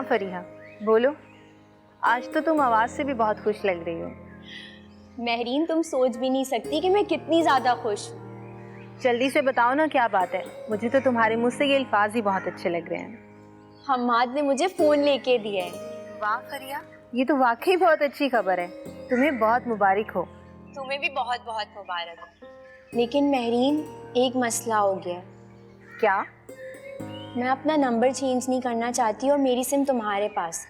फरीहा, बोलो। आज तो तुम आवाज़ से भी बहुत खुश लग रही हो। महरीन, तुम सोच भी नहीं सकती कि मैं कितनी ज़्यादा खुश हूँ। जल्दी से बताओ ना क्या बात है। मुझे तो तुम्हारे मुँह से ये अल्फाज ही बहुत अच्छे लग रहे हैं। हम्माद ने मुझे फ़ोन लेके दिया है। वाह फरीहा, ये तो वाकई बहुत अच्छी खबर है। तुम्हें बहुत मुबारक हो। तुम्हें भी बहुत बहुत मुबारक हो। लेकिन महरीन, एक मसला हो गया। क्या? मैं अपना नंबर चेंज नहीं करना चाहती और मेरी सिम तुम्हारे पास।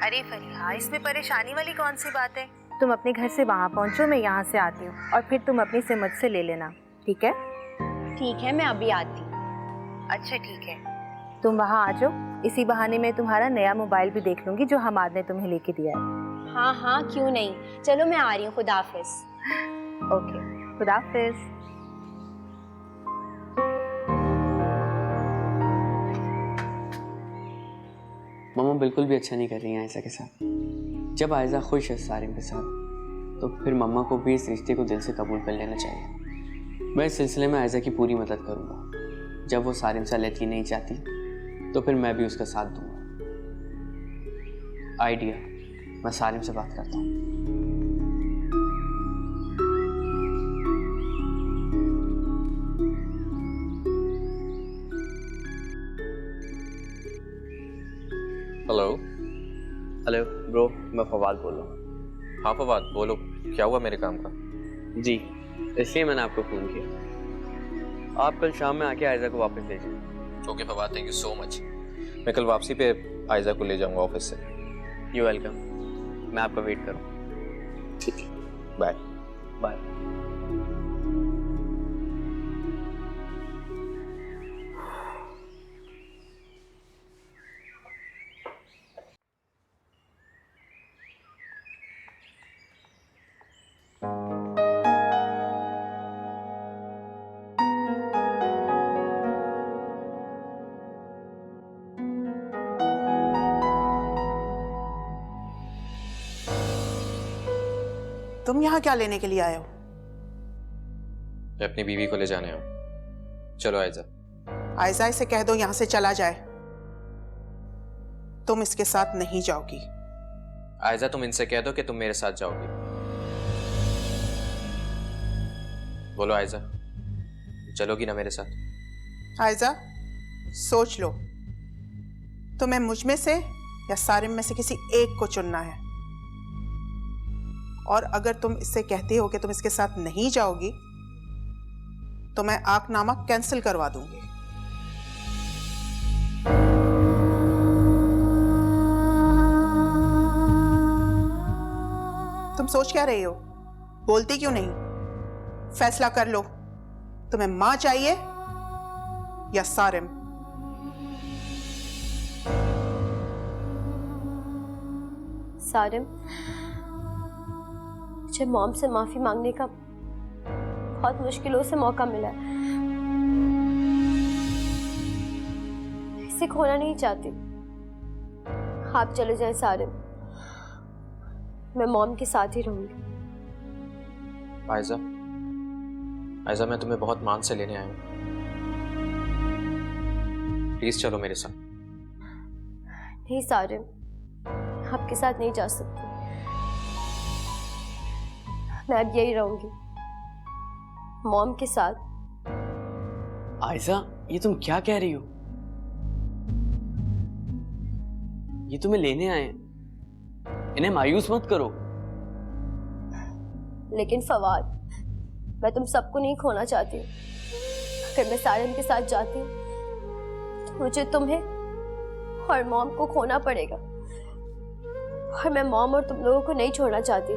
अरे फरीहा, इसमें परेशानी वाली कौन सी बात है। तुम अपने घर से वहाँ पहुँचो, मैं यहाँ से आती हूँ और फिर तुम अपनी सिम मुझसे ले लेना, ठीक है? ठीक है, मैं अभी आती हूँ। अच्छा ठीक है, तुम वहाँ आ जाओ। इसी बहाने मैं तुम्हारा नया मोबाइल भी देख लूँगी जो हमाद ने तुम्हें लेके दिया है। हाँ हाँ, क्यों नहीं। चलो मैं आ रही हूँ। खुदा हाफिज। ओके, खुदा हाफिज। मम्मा बिल्कुल भी अच्छा नहीं कर रही हैं आयशा के साथ। जब आयशा खुश है सारिम के साथ, तो फिर मम्मा को भी इस रिश्ते को दिल से कबूल कर लेना चाहिए। मैं इस सिलसिले में आयशा की पूरी मदद करूँगा। जब वो सारिम से अलग ही नहीं चाहती, तो फिर मैं भी उसका साथ दूंगा। आइडिया, मैं सारिम से बात करता हूँ। हेलो। हेलो ब्रो, मैं फवाद बोल रहा हूँ। हाँ फवाद, बोलो, क्या हुआ मेरे काम का? जी, इसलिए मैंने आपको फ़ोन किया। आप कल शाम में आके आयशा को वापस ले जाइए। Okay Fawad, thank you so much. मैं कल वापसी पे आयशा को ले जाऊंगा ऑफिस से। You welcome. मैं आपका वेट करूँ। ठीक है, बाय बाय। तुम यहाँ क्या लेने के लिए आए हो? मैं अपनी बीवी को ले जाने आऊँ। चलो आयशा। आयशा से कह दो यहाँ से चला जाए। तुम इसके साथ नहीं जाओगी। आयशा, तुम इनसे कह दो कि तुम मेरे साथ जाओगी। बोलो आयशा, चलोगी ना मेरे साथ? आयशा, सोच लो, तुम्हें मुझ में से या सारिम में से किसी एक को चुनना है। और अगर तुम इससे कहती हो कि तुम इसके साथ नहीं जाओगी, तो मैं आकनामा कैंसिल करवा दूंगी। तुम सोच क्या रही हो? बोलती क्यों नहीं? फैसला कर लो, तुम्हें मां चाहिए या सारिम? सारिम, मुझे मॉम से माफ़ी मांगने का बहुत मुश्किलों से मौका मिला है। इसे खोना नहीं चाहती। आप चले जाएं सारिम, मैं मॉम के साथ ही रहूंगी। आयशा, आयशा, मैं तुम्हें बहुत मान से लेने आया हूँ। प्लीज चलो मेरे साथ। नहीं सारिम, आपके साथ नहीं जा सकती। मैं अब यही रहूंगी, मॉम के साथ। आयशा, ये तुम क्या कह रही हो? ये तुम्हें लेने आए हैं, इन्हें मायूस मत करो। लेकिन फवाद, मैं तुम सबको नहीं खोना चाहती हूँ। अगर मैं सारिम के साथ जाती हूँ तो मुझे तुम्हें और मॉम को खोना पड़ेगा, और मैं मॉम और तुम लोगों को नहीं छोड़ना चाहती।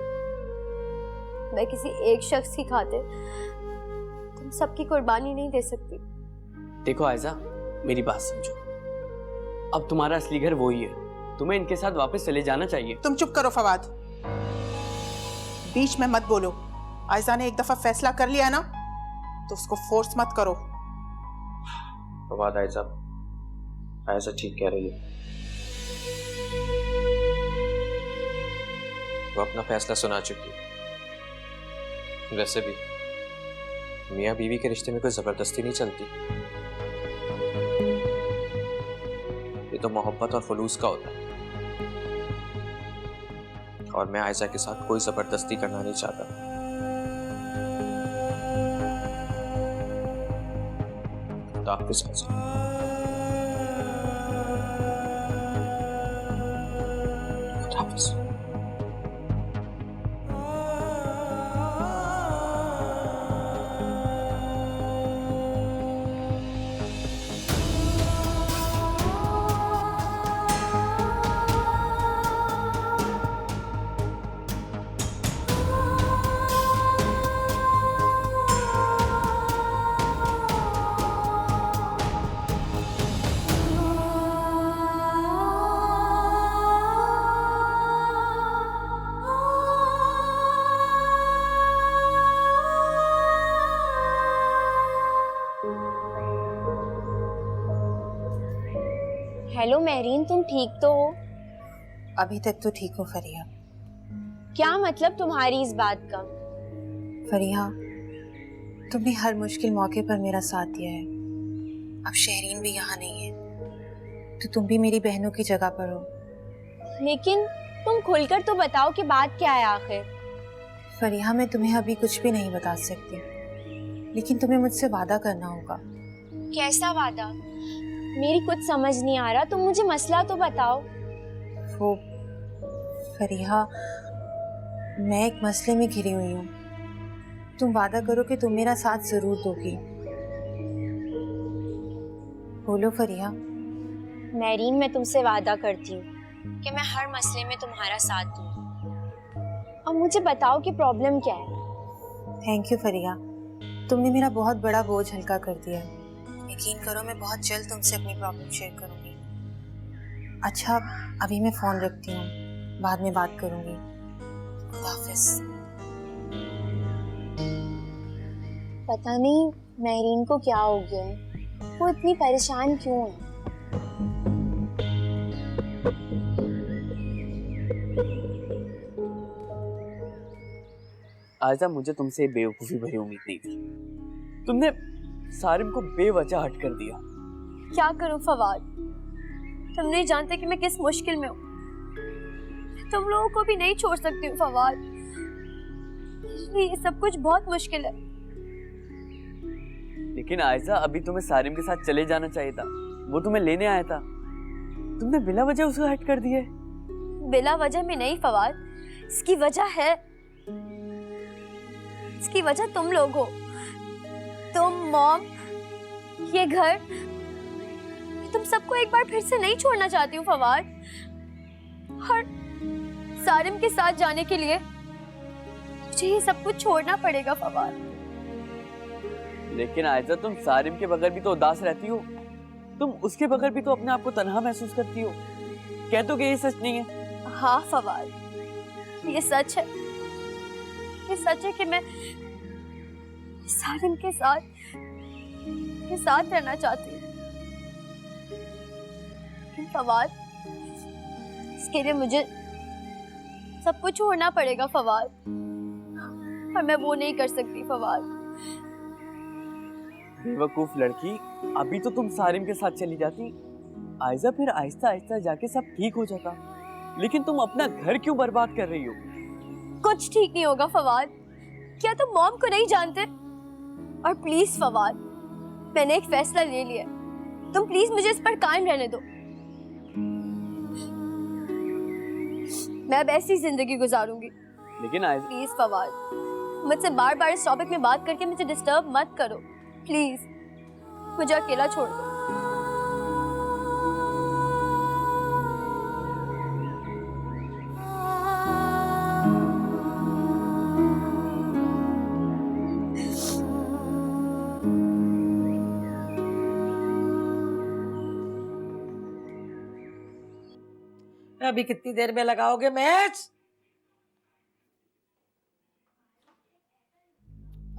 मैं किसी एक शख्स की खातिर तुम सबकी कुर्बानी नहीं दे सकती। देखो आयशा, मेरी बात समझो। अब तुम्हारा असली घर वही है, तुम्हें इनके साथ वापस चले जाना चाहिए। तुम चुप करो फवाद, बीच में मत बोलो। आयशा ने एक दफा फैसला कर लिया ना, तो उसको फोर्स मत करो। फवाद, आयशा, आयशा ठीक कह रही है। वो अपना फैसला सुना चुकी है। वैसे भी मियाँ बीवी के रिश्ते में कोई जबरदस्ती नहीं चलती। ये तो मोहब्बत और खुलूस का होता है। और मैं आयशा के साथ कोई जबरदस्ती करना नहीं चाहता। खुदा हाफिज़ आयशा। खुदा हाफिज़। हेलो मेरीन, तुम ठीक तो हो? अभी तक तो ठीक हो फरिया। क्या मतलब तुम्हारी इस बात का? फरिया, तुमने हर मुश्किल मौके पर मेरा साथ दिया है। अब शहरीन भी यहाँ नहीं है तो तुम भी मेरी बहनों की जगह पर हो। लेकिन तुम खुलकर तो बताओ कि बात क्या है आखिर। फरिया, मैं तुम्हें अभी कुछ भी नहीं बता सकती, लेकिन तुम्हें मुझसे वादा करना होगा। कैसा वादा? मेरी कुछ समझ नहीं आ रहा, तुम मुझे मसला तो बताओ। वो फरिया, मैं एक मसले में घिरी हुई हूँ। तुम वादा करो कि तुम मेरा साथ जरूर दोगी। बोलो फरिया। मेरीन, मैं तुमसे वादा करती हूँ कि मैं हर मसले में तुम्हारा साथ दूँ। अब मुझे बताओ कि प्रॉब्लम क्या है। थैंक यू फरिया, तुमने मेरा बहुत बड़ा बोझ हल्का कर दिया। यकीन करो, मैं बहुत जल्द तुमसे अपनी प्रॉब्लम शेयर करूंगी। अच्छा, अभी मैं फोन रखती हूँ, बाद में बात करूंगी। खुदा हाफिज़। पता नहीं मेरीन को क्या हो गया है, वो इतनी परेशान क्यों है। आयशा, मुझे तुमसे बेवकूफ़ी भरी उम्मीद नहीं थी। तुमने सारिम को बेवजह हट कर दिया। क्या करूं फवाद, तुम नहीं जानते कि मैं किस मुश्किल में हूँ। तुम लोगों को भी नहीं छोड़ सकती हूँ फवाद, ये सब कुछ बहुत मुश्किल है। लेकिन आयशा, अभी तुम्हें सारिम के साथ चले जाना चाहिए था। वो तुम्हें लेने आया था, तुमने बिला वजह उसे हट कर दिया। बिला वजह में नहीं फवाद, इसकी वजह है, इसकी वजह तुम लोग हो। तुम, मॉम, ये घर, तुम सबको एक बार फिर से नहीं छोड़ना चाहती हूँ फवाद। और सारिम के साथ जाने के लिए मुझे ये सब कुछ छोड़ना पड़ेगा फवाद। लेकिन आयशा, तुम सारिम के बगैर भी तो उदास रहती हो। तुम उसके बगैर भी तो अपने आप को तन्हा महसूस करती हो। कह दो कि ये सच नहीं है। हाँ फवाद, ये सच है। ये सच है कि मैं सारिम के साथ रहना चाहती हूँ। लेकिन फवाद, इसके लिए मुझे सब कुछ छोड़ना पड़ेगा फवाद, और मैं वो नहीं कर सकती फवाद। बेवकूफ लड़की, अभी तो तुम सारिम के साथ चली जाती आयशा, फिर आहिस्ता आहिस्ता जाके सब ठीक हो जाता। लेकिन तुम अपना घर क्यों बर्बाद कर रही हो? कुछ ठीक नहीं होगा फवाद। क्या तुम मॉम को नहीं जानते? और प्लीज फवाद, मैंने एक फैसला ले लिया, तुम प्लीज मुझे इस पर कायम रहने दो। मैं अब ऐसी जिंदगी गुजारूंगी। लेकिन आयशा, प्लीज फवाद, मुझसे बार बार इस टॉपिक में बात करके मुझे डिस्टर्ब मत करो। प्लीज मुझे अकेला छोड़ दो। अभी कितनी देर में लगाओगे मैच?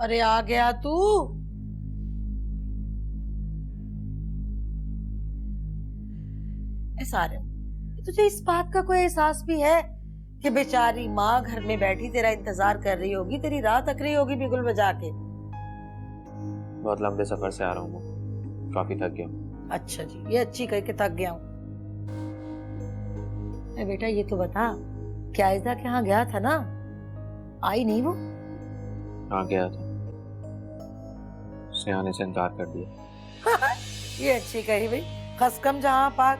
अरे आ गया तू। सारे तुझे इस बात का कोई एहसास भी है कि बेचारी माँ घर में बैठी तेरा इंतजार कर रही होगी, तेरी राह तक रही होगी बिगुल बजा के। बहुत लंबे सफर से आ रहा हूँ, काफी थक गया हूँ। अच्छा जी, ये अच्छी कह के थक गया हूँ। बेटा ये तो बता, क्या आयजा के यहाँ गया था ना, आई नहीं वो? हाँ गया था, उसने आने से इनकार कर दिया। ये अच्छी कही भाई, खसकम जहाँ पाक।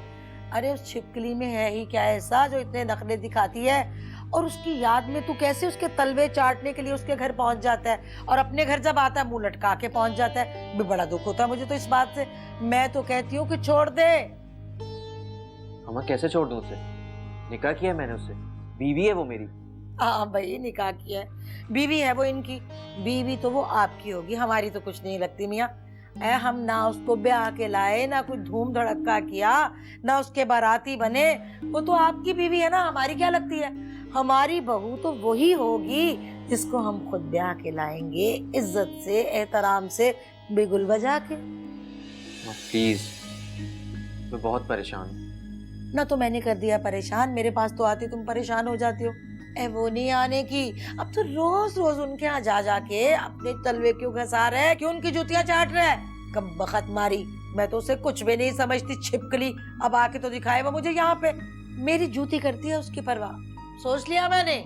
अरे उस छिपकली में है ही क्या ऐसा जो इतने नखरे दिखाती है, और उसकी याद में तू कैसे उसके तलवे चाटने के लिए उसके घर पहुंच जाता है, और अपने घर जब आता है मुंह लटका के पहुंच जाता है। भी बड़ा दुख होता है मुझे तो इस बात से। मैं तो कहती हूँ कि छोड़ दे। अम्मा कैसे छोड़ दूं उसे? निकाह किया है मैंने उससे, बीवी है वो मेरी। हाँ भाई निकाह किया है, बीवी है वो इनकी। बीवी तो वो आपकी होगी, हमारी तो कुछ नहीं लगती मियाँ। हम ना उसको ब्याह के लाए, ना कुछ धूम धड़क्का किया, ना उसके बाराती बने। वो तो आपकी बीवी है ना, हमारी क्या लगती है? हमारी बहू तो वही होगी जिसको हम खुद ब्याह के लाएंगे, इज्जत से, एहतराम से, बिगुल बजा के। प्लीज, मैं बहुत परेशान हूँ। ना तो मैंने कर दिया परेशान, मेरे पास तो आती तुम परेशान हो जाती हो। वो नहीं आने की, अब तो रोज रोज उनके यहाँ जा जाके अपने तलवे क्यों घसा रहे है, क्यों उनकी जूतियां चाट रहे है? कब बखत मारी, मैं तो उसे कुछ भी नहीं समझती, छिपकली। अब आके तो दिखाए वो मुझे यहाँ पे, मेरी जूती करती है उसकी परवाह। सोच लिया मैंने,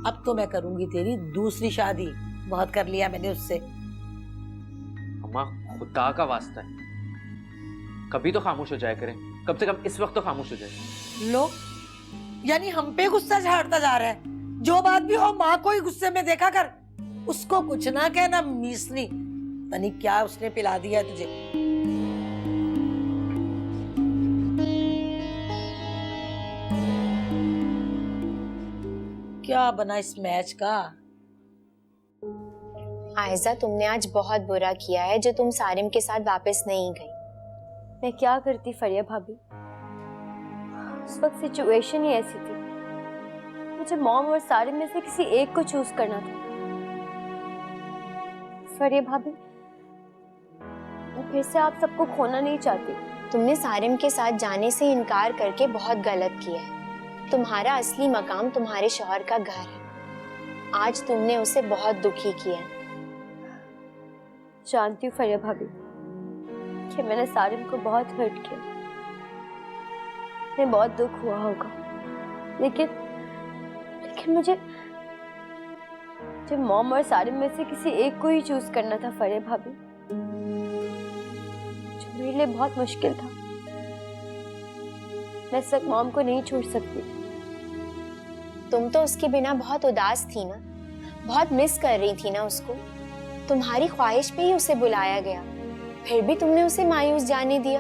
अब तो मैं करूंगी तेरी दूसरी शादी। बहुत कर लिया मैंने उससे। अम्मा खुदा का वास्ता है, कभी तो खामोश हो जाया करें, कम से कम इस वक्त तो खामोश हो जाए। लो, यानी हम पे गुस्सा झाड़ता जा रहा है। जो बात भी हो माँ को ही गुस्से में देखा कर, उसको कुछ ना कहना मीसनी। तनी क्या उसने पिला दिया है तुझे? क्या बना इस मैच का? आयजा, तुमने आज बहुत बुरा किया है जो तुम सारिम के साथ वापस नहीं गई। मैं क्या करती फरिया भाभी, उस वक्त सिचुएशन ही ऐसी थी। मुझे मॉम और सारिम में से किसी एक को चूज करना था। फरिया भाभी, मैं फिर से आप सबको खोना नहीं चाहती। तुमने सारिम के साथ जाने से इनकार करके बहुत गलत किया है। तुम्हारा असली मकाम तुम्हारे शौहर का घर है। आज तुमने उसे बहुत दुखी किया है। जानती हूँ फरिया भाभी कि मैंने सारिम को बहुत हर्ट किया, मैं बहुत दुख हुआ होगा, लेकिन मुझे मॉम और सारिम में से किसी एक को ही चूज करना था फरिया भाभी, जो मेरे लिए बहुत मुश्किल था। मैं सिर्फ मॉम को नहीं छोड़ सकती। तुम तो उसके बिना बहुत उदास थी ना, बहुत मिस कर रही थी ना उसको। तुम्हारी ख्वाहिश पे ही उसे बुलाया गया, फिर भी तुमने उसे मायूस जाने दिया।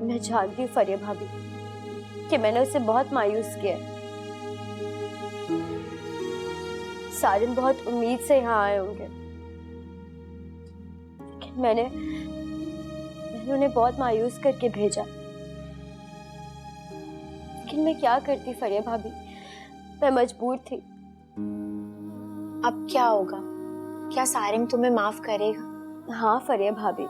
मैं जानती हूँ फरिया भाभी कि मैंने उसे बहुत मायूस किया। सारिम बहुत उम्मीद से यहाँ आए होंगे, लेकिन मैंने उन्हें बहुत मायूस करके भेजा। लेकिन मैं क्या करती फरिया भाभी, मैं मजबूर थी। अब क्या होगा? क्या सारिम तुम्हें माफ करेगा? हाँ फरिया भाभी,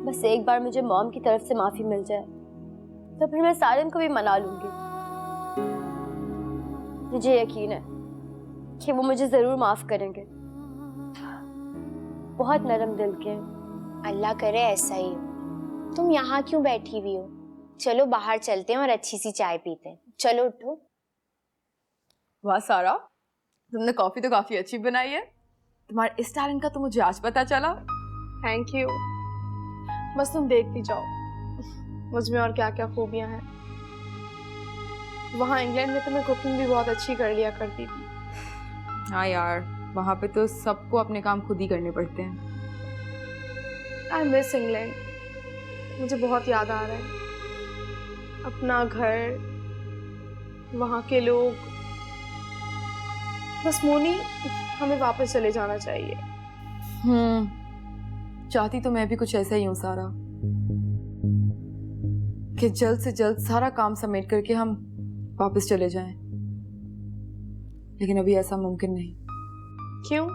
बस एक बार मुझे मॉम की तरफ से माफी मिल जाए तो फिर मैं सारिम को भी मना लूंगी। मुझे यकीन है कि वो मुझे जरूर माफ करेंगे। बहुत नरम दिल के हैं। अल्लाह करे ऐसा ही हो। तुम यहाँ क्यों बैठी हुई हो? चलो बाहर चलते हैं और अच्छी सी चाय पीते हैं। चलो उठो। वाह सारा, तुमने कॉफी तो काफी अच्छी बनाई है। तुम्हारे इस टैलेंट का तो मुझे आज पता चला। Thank you. बस तुम देखती जाओ मुझ में और क्या क्या खूबियां हैं। वहाँ इंग्लैंड में तो मैं कुकिंग भी बहुत अच्छी कर लिया करती थी। हाँ यार, वहाँ पे तो सबको अपने काम खुद ही करने पड़ते हैं। आई मिस इंग्लैंड, मुझे बहुत याद आ रहा है। अपना घर, वहाँ के लोग। बस मोनी, हमें वापस चले जाना चाहिए। चाहती तो मैं भी कुछ ऐसा ही हूँ सारा, कि जल्द से जल्द सारा काम समेट करके हम वापस चले जाएं। लेकिन अभी ऐसा मुमकिन नहीं। क्यों?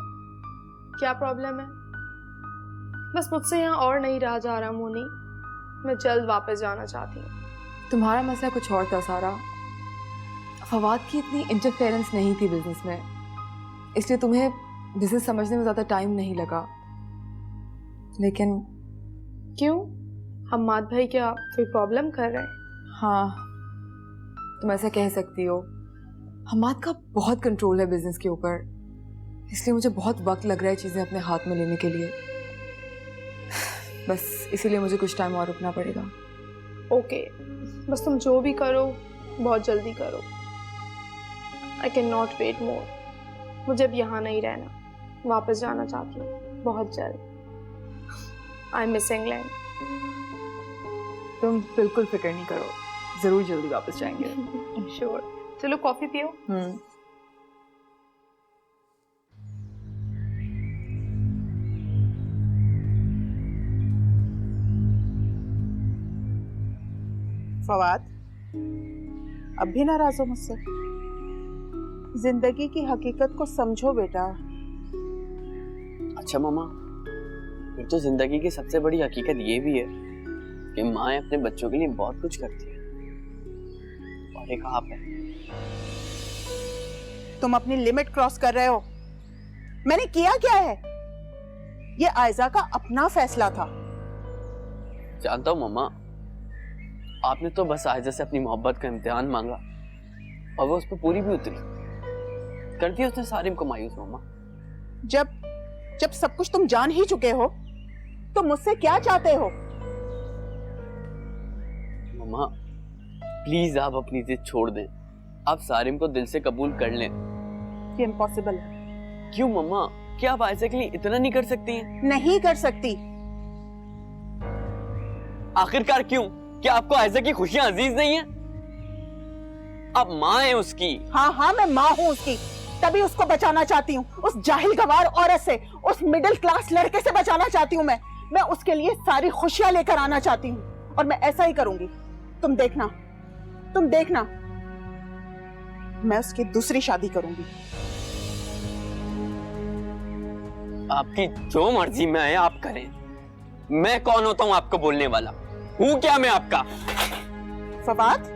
क्या प्रॉब्लम है? बस मुझसे यहाँ और नहीं रहा जा रहा मोनी। मैं जल्द वापस जाना चाहती हूँ। तुम्हारा मसला कुछ और था सारा। फवाद की इतनी इंटरफेरेंस नहीं थी बिजनेस में, इसलिए तुम्हें बिजनेस समझने में ज्यादा टाइम नहीं लगा। लेकिन क्यों? हम्माद भाई क्या कोई प्रॉब्लम कर रहे हैं? हाँ, तुम ऐसा कह सकती हो। हमाद का बहुत कंट्रोल है बिजनेस के ऊपर, इसलिए मुझे बहुत वक्त लग रहा है चीज़ें अपने हाथ में लेने के लिए। बस इसीलिए मुझे कुछ टाइम और रुकना पड़ेगा। ओके, बस तुम जो भी करो बहुत जल्दी करो। आई कैन नॉट वेट मोर। मुझे अब यहाँ नहीं रहना, वापस जाना चाहती हूँ बहुत जल्द। I miss England. तुम बिल्कुल फिक्र नहीं करो, ज़रूर जल्दी वापस जाएंगे। श्योर। चलो कॉफ़ी पियो। फवाद, अब भी नाराज हो मुझसे? जिंदगी की हकीकत को समझो बेटा। अच्छा मम्मा, फिर तो जिंदगी की सबसे बड़ी हकीकत ये भी है कि माँ अपने बच्चों के लिए बहुत कुछ करती है, और एक आप है। तुम अपनी लिमिट क्रॉस कर रहे हो। मैंने किया क्या है? ये आयजा का अपना फैसला था। जानता हूँ मम्मा, आपने तो बस आयजा से अपनी मोहब्बत का इम्तिहान मांगा और वो उस पर पूरी भी उतरी। कर दिया उसने सारिम को मायूस मम्मा। जब सब कुछ तुम जान ही चुके हो तो मुझसे क्या चाहते हो? मम्मा प्लीज आप अपनी जिद छोड़ दें, आप सारिम को दिल से कबूल कर लें। ये इम्पॉसिबल है। क्यों मम्मा, क्या आप आयजा के लिए इतना नहीं कर सकती हैं? नहीं कर सकती। आखिरकार क्यों? क्या आपको आयजा की खुशियां अजीज नहीं है? आप माँ हैं उसकी। हाँ, मैं माँ हूँ उसकी, तभी उसको बचाना चाहती हूँ। उस जाहिल गवार औरत से, उस मिडिल क्लास लड़के से बचाना चाहती हूँ मैं उसके लिए सारी खुशियां लेकर आना चाहती हूँ, और मैं ऐसा ही करूंगी। तुम देखना, मैं उसकी दूसरी शादी करूंगी। आपकी जो मर्जी में है आप करें। मैं कौन होता हूँ आपको बोलने वाला? हूँ क्या मैं आपका? फवाद,